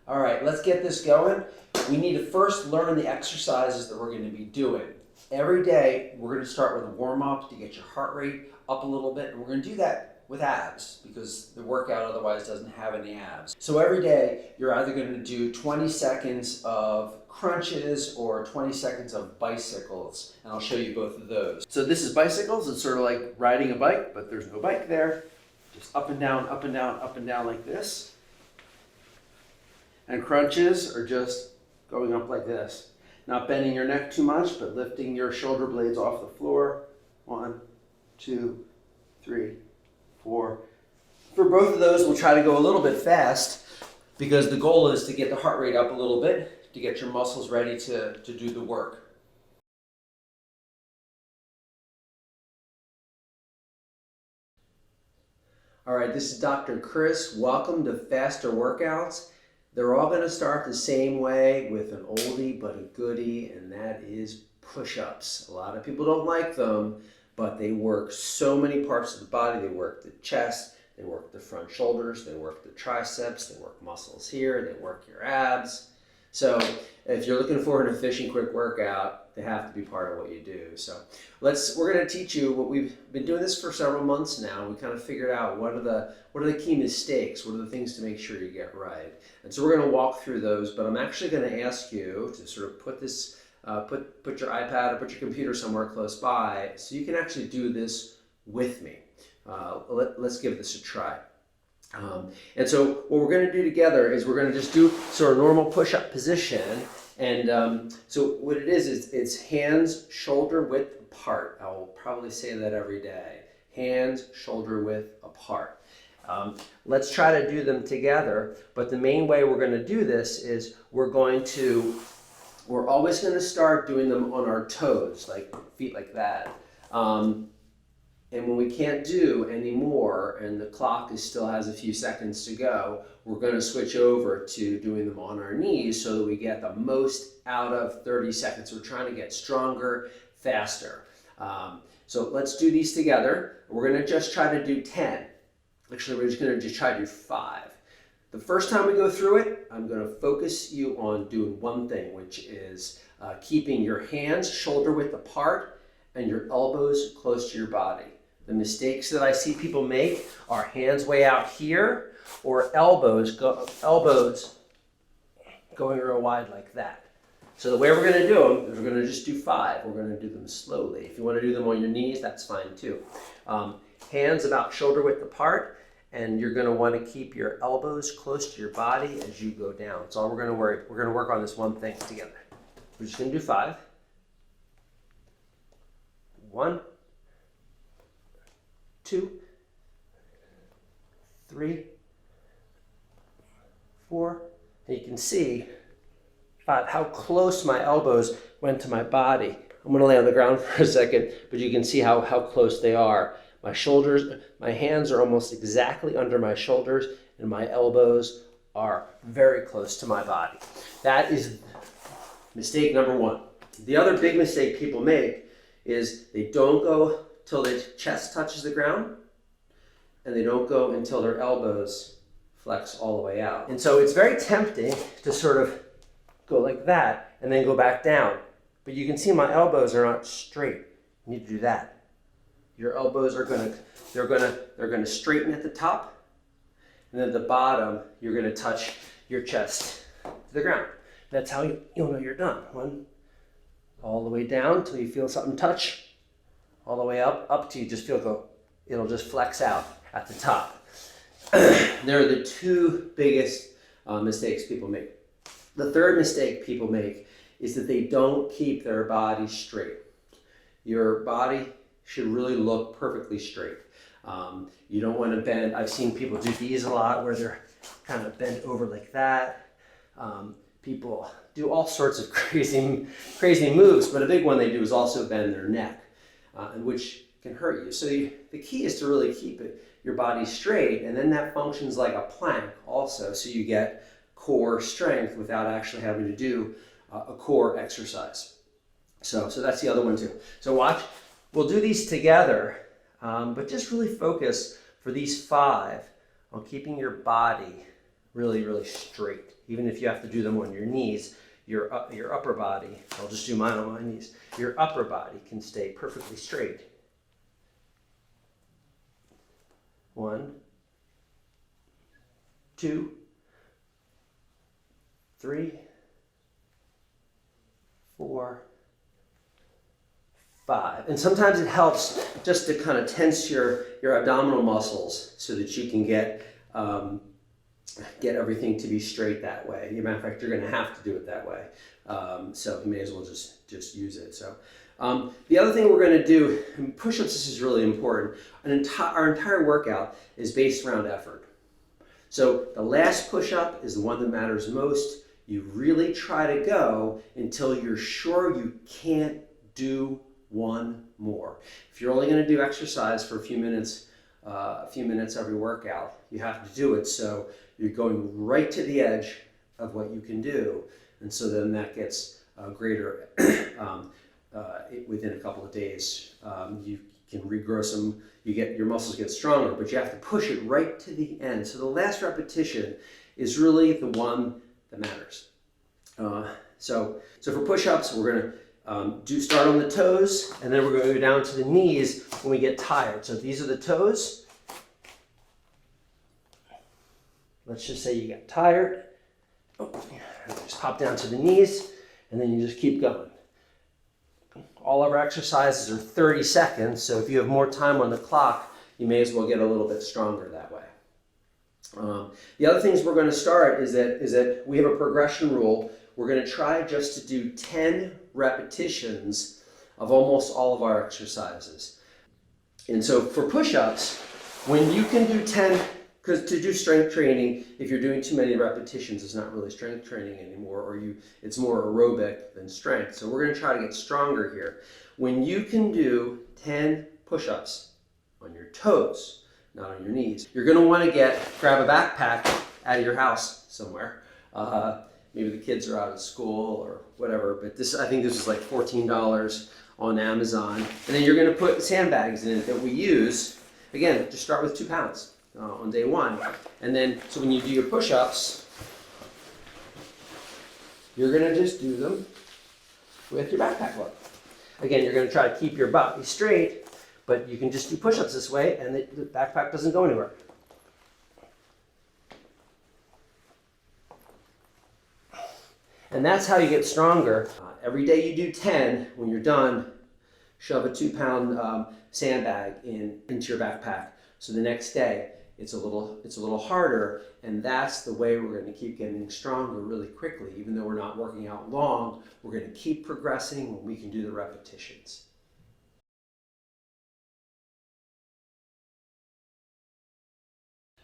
All right, let's get this going. We need to first learn the exercises that we're going to be doing. Every day, we're going to start with a warm-up to get your heart rate up a little bit, and we're going to do that with abs because the workout otherwise doesn't have any abs. So every day, you're either going to do 20 seconds of crunches or 20 seconds of bicycles, and I'll show you both of those. So this is bicycles. It's sort of like riding a bike, but there's no bike there. Just up and down, up and down, up and down like this. And crunches are just going up like this. Not bending your neck too much, but lifting your shoulder blades off the floor. 1, 2, 3, 4. For both of those, we'll try to go a little bit fast because the goal is to get the heart rate up a little bit, to get your muscles ready to do the work. All right, this is Dr. Chris. Welcome to Faster Workouts. They're all going to start the same way with an oldie but a goodie, and that is push-ups. A lot of people don't like them, but they work so many parts of the body. They work the chest, they work the front shoulders, they work the triceps, they work muscles here, they work your abs. So if you're looking for an efficient, quick workout, they have to be part of what you do. So we're going to teach you what we've been doing this for several months now. We kind of figured out what are the key mistakes, what are the things to make sure you get right. And so we're going to walk through those, but I'm actually going to ask you to sort of put this, put your iPad or put your computer somewhere close by so you can actually do this with me. Let's give this a try. And so what we're going to do together is we're going to just do sort of normal push-up position. And so what it is it's hands shoulder width apart. I will probably say that every day. Hands shoulder width apart. Let's try to do them together. But the main way we're going to do this is we're always going to start doing them on our toes, like feet like that. And when we can't do any more and the clock still has a few seconds to go, we're going to switch over to doing them on our knees so that we get the most out of 30 seconds. We're trying to get stronger, faster. So let's do these together. We're going to just try to do 10. Actually, we're just going to try to do 5. The first time we go through it, I'm going to focus you on doing one thing, which is keeping your hands shoulder width apart and your elbows close to your body. The mistakes that I see people make are hands way out here or elbows going real wide like that. So the way we're going to do them is we're going to just do 5. We're going to do them slowly. If you want to do them on your knees, that's fine too. Hands about shoulder width apart, and you're going to want to keep your elbows close to your body as you go down. So we're going to work on this one thing together. We're just going to do 5. 1, 2, 3, 4, and you can see 5, how close my elbows went to my body. I'm going to lay on the ground for a second, but you can see how close they are. My shoulders, my hands are almost exactly under my shoulders, and my elbows are very close to my body. That is mistake number 1. The other big mistake people make is they don't go till their chest touches the ground, and they don't go until their elbows flex all the way out. And so it's very tempting to sort of go like that and then go back down. But you can see my elbows are not straight. You need to do that. Your elbows are they're gonna straighten at the top, and then at the bottom you're gonna touch your chest to the ground. That's how you'll know you're done. 1, all the way down till you feel something touch. All the way up till you just feel it'll just flex out at the top. They're the 2 biggest mistakes people make. The third mistake people make is that they don't keep their body straight. Your body should really look perfectly straight. You don't want to bend. I've seen people do these a lot where they're kind of bent over like that. People do all sorts of crazy moves, but a big one they do is also bend their neck. And which can hurt you. So the key is to really keep your body straight, and then that functions like a plank also, so you get core strength without actually having to do a core exercise. So that's the other one too. So watch, we'll do these together, but just really focus for these 5 on keeping your body really, really straight. even if you have to do them on your knees, your upper body, I'll just do mine on my knees, your upper body can stay perfectly straight. 1, 2, 3, 4, 5. And sometimes it helps just to kind of tense your abdominal muscles so that you can get everything to be straight that way. As a matter of fact, you're going to have to do it that way. So you may as well just use it. So the other thing we're going to do, and push-ups, this is really important. Our entire workout is based around effort. So the last push-up is the one that matters most. You really try to go until you're sure you can't do one more. If you're only going to do exercise for a few minutes every workout, you have to do it so you're going right to the edge of what you can do, and so then that gets greater within a couple of days. You can regrow some, your muscles get stronger, but you have to push it right to the end. So the last repetition is really the one that matters. So for push-ups, we're going to start on the toes, and then we're going to go down to the knees when we get tired. So these are the toes. Let's just say you got tired. Just pop down to the knees, and then you just keep going. All of our exercises are 30 seconds, so if you have more time on the clock, you may as well get a little bit stronger that way. The other things we're going to start is that we have a progression rule. We're going to try just to do 10 repetitions of almost all of our exercises. And so for push-ups, when you can do 10, because to do strength training, if you're doing too many repetitions, it's not really strength training anymore, or it's more aerobic than strength. So we're going to try to get stronger here. When you can do 10 push-ups on your toes, not on your knees, you're going to want to grab a backpack out of your house somewhere. Maybe the kids are out of school or whatever, but I think this is like $14 on Amazon. And then you're going to put sandbags in it that we use. Again, just start with 2 pounds on day 1. And then, so when you do your push-ups, you're going to just do them with your backpack on. Again, you're going to try to keep your body straight, but you can just do push-ups this way, and the backpack doesn't go anywhere. And that's how you get stronger. Every day you do 10, when you're done, shove a 2-pound sandbag into your backpack. So the next day, it's a little harder, and that's the way we're going to keep getting stronger really quickly. Even though we're not working out long, we're going to keep progressing when we can do the repetitions.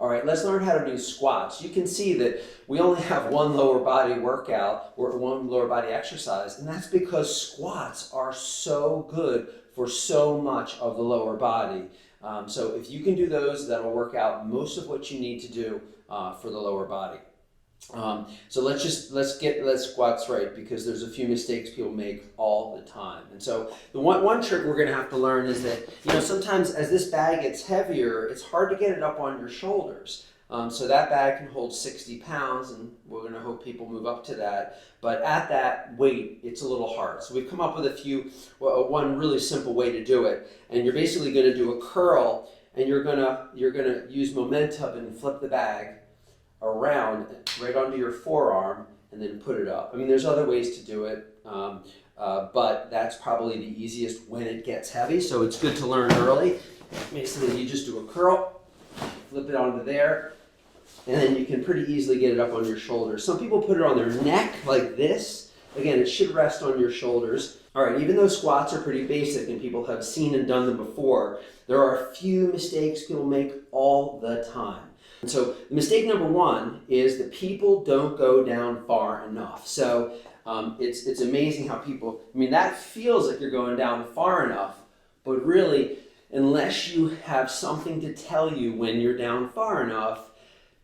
All right, let's learn how to do squats. You can see that we only have one lower body workout or one lower body exercise, and that's because squats are so good for so much of the lower body. So if you can do those, that'll work out most of what you need to do for the lower body. So let's get squats right, because there's a few mistakes people make all the time. And so the one trick we're going to have to learn is that, sometimes as this bag gets heavier, it's hard to get it up on your shoulders. So that bag can hold 60 pounds, and we're going to hope people move up to that. But at that weight, it's a little hard. So we've come up with one really simple way to do it. And you're basically going to do a curl, and you're going to use momentum and flip the bag around right onto your forearm and then put it up. I mean, there's other ways to do it, but that's probably the easiest when it gets heavy. So it's good to learn early. Basically, you just do a curl, flip it onto there, and then you can pretty easily get it up on your shoulders. Some people put it on their neck like this. Again, it should rest on your shoulders. All right, even though squats are pretty basic and people have seen and done them before, there are a few mistakes people make all the time. And so mistake number 1 is that people don't go down far enough. So it's amazing how that feels like you're going down far enough, but really, unless you have something to tell you when you're down far enough,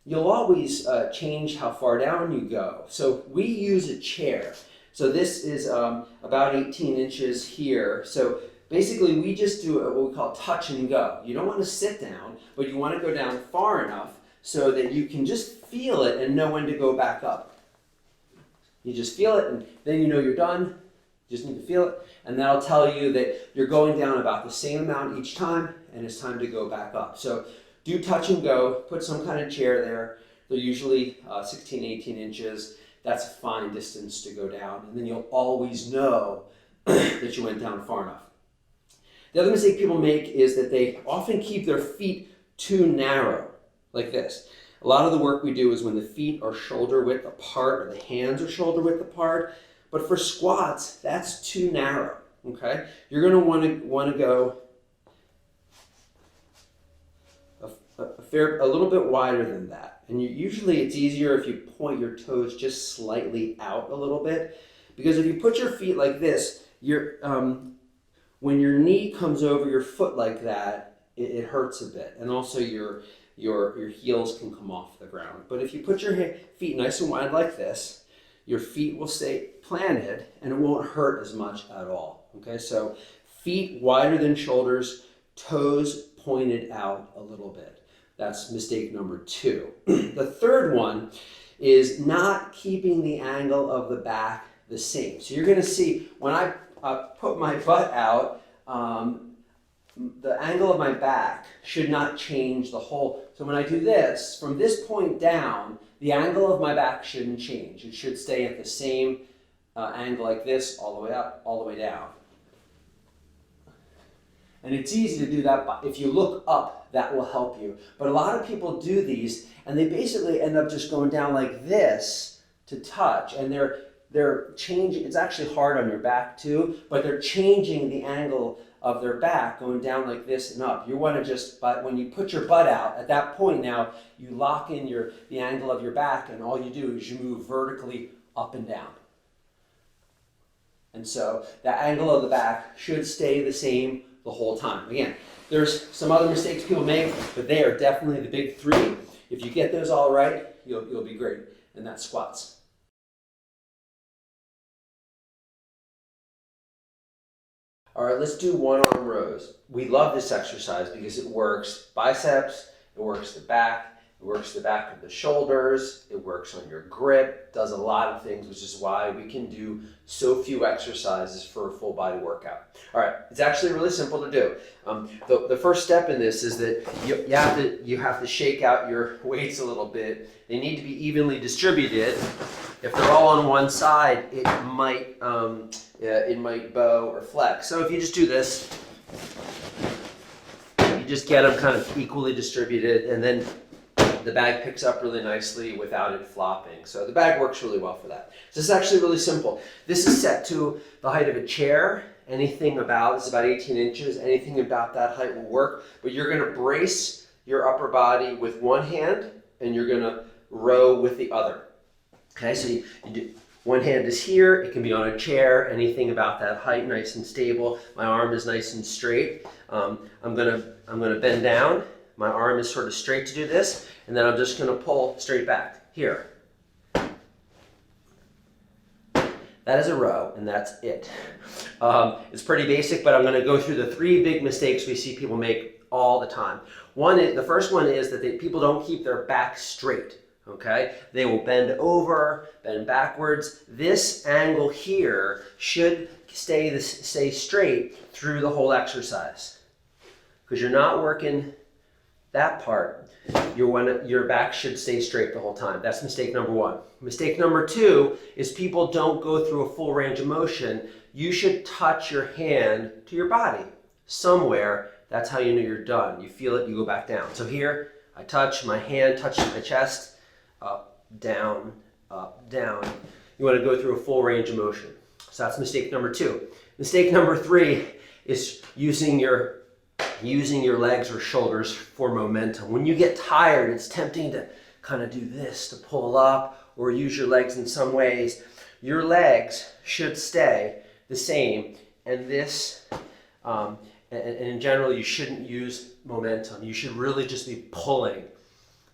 you'll always change how far down you go. So we use a chair. So this is about 18 inches here. So basically, we just do what we call touch and go. You don't want to sit down, but you want to go down far enough so that you can just feel it and know when to go back up. You just feel it, and then you know you're done. You just need to feel it, and that'll tell you that you're going down about the same amount each time, and it's time to go back up. So do touch and go. Put some kind of chair there. They're usually 16, 18 inches. That's a fine distance to go down, and then you'll always know that you went down far enough. The other mistake people make is that they often keep their feet too narrow, like this. A lot of the work we do is when the feet are shoulder width apart or the hands are shoulder width apart. But for squats, that's too narrow, okay? You're going to want to go a little bit wider than that. And usually it's easier if you point your toes just slightly out a little bit. Because if you put your feet like this, when your knee comes over your foot like that, it hurts a bit. And also your heels can come off the ground. But if you put your feet nice and wide like this, your feet will stay planted and it won't hurt as much at all. Okay, so feet wider than shoulders, toes pointed out a little bit. That's mistake number 2. The third one is not keeping the angle of the back the same. So you're going to see when I put my butt out, the angle of my back should not change the whole. So when I do this, from this point down, the angle of my back shouldn't change. It should stay at the same angle like this, all the way up, all the way down. And it's easy to do that, but if you look up, that will help you. But a lot of people do these, and they basically end up just going down like this to touch, and they're changing. It's actually hard on your back too, but they're changing the angle of their back, going down like this and up. You want to just, but when you put your butt out, at that point now, you lock in the angle of your back, and all you do is you move vertically up and down. And so the angle of the back should stay the same the whole time. Again, there's some other mistakes people make, but they are definitely the big 3. If you get those all right, you'll be great. And that's squats. All right, let's do one-arm rows. We love this exercise because it works biceps, it works the back, it works the back of the shoulders, it works on your grip, does a lot of things, which is why we can do so few exercises for a full body workout. All right, it's actually really simple to do. The first step in this is that you have to shake out your weights a little bit. They need to be evenly distributed. If they're all on one side, it might bow or flex. So if you just do this, you just get them kind of equally distributed, and then the bag picks up really nicely without it flopping. So the bag works really well for that. So this is actually really simple. This is set to the height of a chair. Anything about, this is about 18 inches, anything about that height will work. But you're going to brace your upper body with one hand, and you're going to row with the other. Okay, so you do, one hand is here, it can be on a chair, anything about that height, nice and stable. My arm is nice and straight. I'm gonna bend down. My arm is sort of straight to do this, and then I'm just gonna pull straight back, here. That is a row, and that's it. It's pretty basic, but I'm gonna go through the 3 big mistakes we see people make all the time. The first one is that people don't keep their back straight. Okay, they will bend over, bend backwards. This angle here should stay straight through the whole exercise, because you're not working that part. Your back should stay straight the whole time. That's mistake number 1. Mistake number 2 is people don't go through a full range of motion. You should touch your hand to your body somewhere. That's how you know you're done. You feel it, you go back down. So here, I touch my hand, touches my chest. Up, down, up, down. You want to go through a full range of motion. So that's mistake number 2. Mistake number 3 is using your legs or shoulders for momentum. When you get tired, it's tempting to kind of do this, to pull up, or use your legs in some ways. Your legs should stay the same, and this, and in general, you shouldn't use momentum. You should really just be pulling.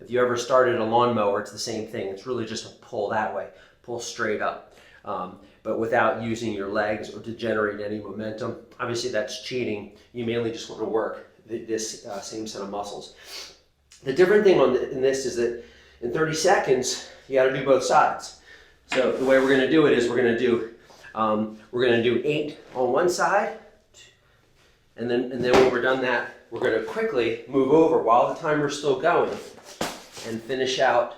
If you ever started a lawnmower, it's the same thing. It's really just a pull that way, pull straight up, but without using your legs or to generate any momentum. Obviously, that's cheating. You mainly just want to work this same set of muscles. The different thing in this is that in 30 seconds, you got to do both sides. So the way we're gonna do it is we're gonna do 8 on one side, and then when we're done that, we're gonna quickly move over while the timer's still going and finish out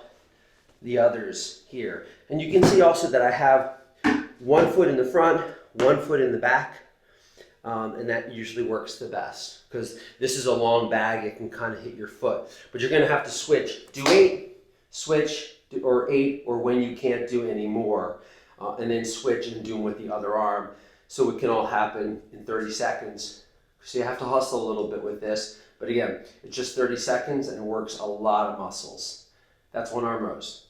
the others here. And you can see also that I have 1 foot in the front, 1 foot in the back, and that usually works the best because this is a long bag, it can kind of hit your foot. But you're gonna have to switch, do 8, switch, or 8, or when you can't do any more, and then switch and do them with the other arm. So it can all happen in 30 seconds. So you have to hustle a little bit with this, but again, it's just 30 seconds and it works a lot of muscles. That's 1 arm rows.